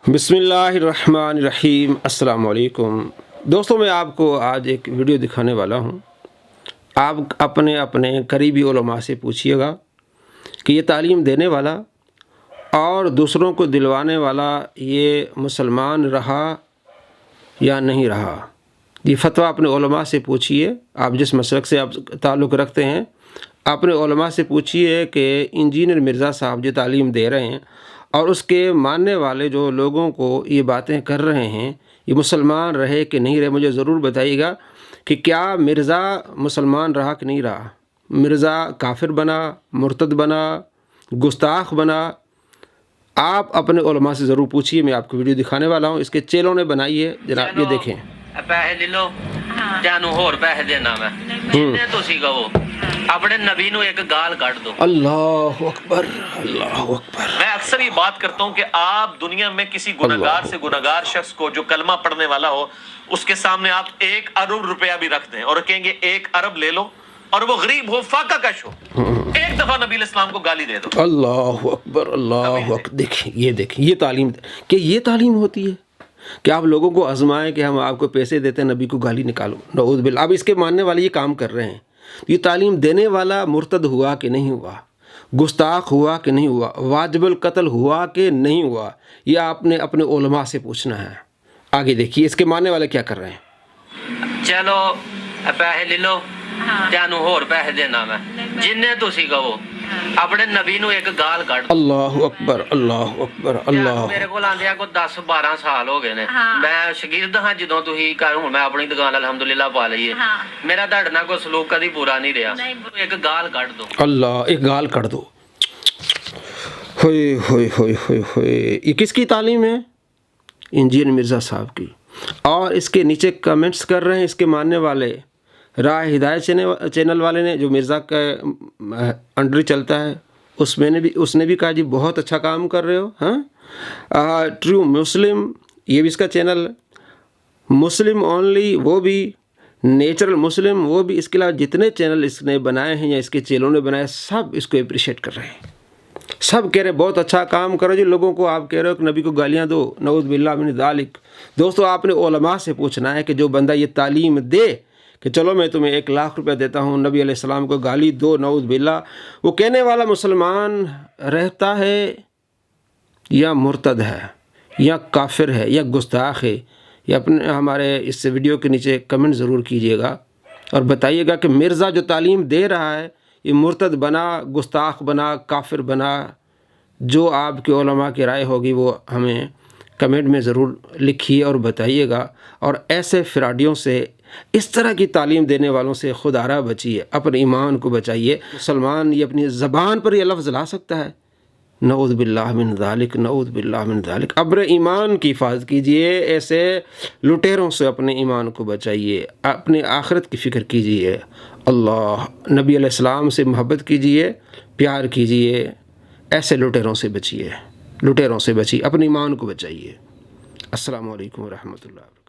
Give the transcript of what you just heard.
बिस्मिल्लाहिर्रहमानिर्रहीम। अस्सलाम वालेकुम दोस्तों, मैं आपको आज एक वीडियो दिखाने वाला हूँ। आप अपने अपने करीबी उलमा से पूछिएगा कि ये तालीम देने वाला और दूसरों को दिलवाने वाला ये मुसलमान रहा या नहीं रहा। ये फतवा अपने उलमा से पूछिए। आप जिस मसलक से आप ताल्लुक़ रखते हैं, अपने उलमा से पूछिए कि इंजीनियर मिर्ज़ा साहब जो तालीम दे रहे हैं और उसके मानने वाले जो लोगों को ये बातें कर रहे हैं, ये मुसलमान रहे कि नहीं रहे। मुझे ज़रूर बताइएगा कि क्या मिर्ज़ा मुसलमान रहा कि नहीं रहा। मिर्ज़ा काफिर बना, मुर्तद बना, गुस्ताख बना। आप अपने उलमा से ज़रूर पूछिए। मैं आपको वीडियो दिखाने वाला हूँ, इसके चेलों ने बनाई है, जनाब ये देखें। पैसे ले लो, जानू होर पैसे देना मैं जिन्ने तुसी कहो। अपने नबी नू एक गाल काट दो। अल्लाह अकबर, अल्लाह अकबर। मैं अक्सर ये बात करता हूँ कि आप दुनिया में किसी गुनहगार से गुनहगार शख्स को जो कलमा पढ़ने वाला हो, उसके सामने आप 1 अरब रुपया भी रख दें और कहेंगे 1 अरब ले लो, और वो गरीब हो, फाका कश हो, एक दफा नबी इस्लाम को गाली दे दो। अल्लाह अकबर, अल्लाह अकबर। देखिए, ये देखिए, ये तालीम, कि ये तालीम होती है कि आप लोगों को आजमाएं कि हम आपको पैसे देते हैं, नबी को गाली निकालो। नऊज़ बिल्लाह। अब इसके मानने वाले ये काम कर रहे हैं। ये तालीम देने वाला मुर्तद हुआ कि नहीं हुआ, गुस्ताख हुआ कि नहीं हुआ, वाजिबुल कत्ल हुआ कि नहीं हुआ, ये आपने अपने उलमा से पूछना है। आगे देखिए इसके मानने वाले क्या कर रहे हैं। चलो पैसे ले लो, जानू होर पैसे देना मैं जिन्ने तुसी कहो। अपने नबी नू एक गाल काट दो। अल्लाह अकबर, अल्लाह अकबर, अल्लाह। मेरे को आंदिया को 10-12 साल हो गए ने। मैं शागिर्द हाँ ਜਦੋਂ ਤੁਸੀਂ ਕਰ ਹੁਣ ਮੈਂ ਆਪਣੀ ਦੁਕਾਨ ਅਲਹਮਦੁਲਿਲਾ ਪਾ ਲਈ ਹੈ। ਮੇਰਾ ਤੁਹਾਡੇ ਨਾਲ ਕੋਈ ਸਲੂਕ ਕਦੀ ਪੂਰਾ ਨਹੀਂ ਰਿਹਾ। ਇੱਕ ਗਾਲ ਕੱਢ ਦੋ। अल्लाह, एक गाल कर दो। होए होए होए होए होए। ये किसकी तालीम है? इंजीनियर मिर्ज़ा साहब की। और इसके नीचे कमेंट्स कर रहे हैं इसके मानने वाले। राह हिदायत चैनल वाले ने, जो मिर्ज़ा का अंडर चलता है, उसने भी कहा जी बहुत अच्छा काम कर रहे हो। हाँ, ट्रू मुस्लिम, ये भी इसका चैनल। मुस्लिम ओनली, वो भी। नेचुरल मुस्लिम, वो भी। इसके अलावा जितने चैनल इसने बनाए हैं या इसके चेलों ने बनाए, सब इसको अप्रिशिएट कर रहे हैं। सब कह रहे बहुत अच्छा काम करो जी। लोगों को आप कह रहे हो कि नबी को गालियाँ दो, नऊज़ बिल्लाह मिन ज़ालिक। दोस्तों, आपने उलमा से पूछना है कि जो बंदा ये तालीम दे कि चलो मैं तुम्हें 1 लाख रुपया देता हूँ, नबी अलैहिस्सलाम को गाली दो, नऊज़ बिल्लाह, वो कहने वाला मुसलमान रहता है या मुर्तद है या काफिर है या गुस्ताख है? ये अपने हमारे इस वीडियो के नीचे कमेंट ज़रूर कीजिएगा और बताइएगा कि मिर्ज़ा जो तालीम दे रहा है, ये मुर्तद बना, गुस्ताख बना, काफिर बना। जो आपके उलमा की राय होगी वो हमें कमेंट में ज़रूर लिखिए और बताइएगा। और ऐसे फ़िराडियों से, इस तरह की तालीम देने वालों से खुदारा बचिए, अपने ईमान को बचाइए। मुसलमान ये अपनी ज़बान पर ये लफ्ज़ ला सकता है, नऊज़ बिल्लाह मिन ज़ालिक, नऊज़ बिल्लाह मिन ज़ालिक। अपने ईमान की हिफाजत कीजिए, ऐसे लुटेरों से अपने ईमान को बचाइए, अपने आखिरत की फ़िक्र कीजिए। अल्लाह, नबी अलैहिस्सलाम से मोहब्बत कीजिए, प्यार कीजिए। ऐसे लुटेरों से बचिए, लुटेरों से बचिए, अपने ईमान को बचाइए। अस्सलामु अलैकुम व रहमतुल्लाह।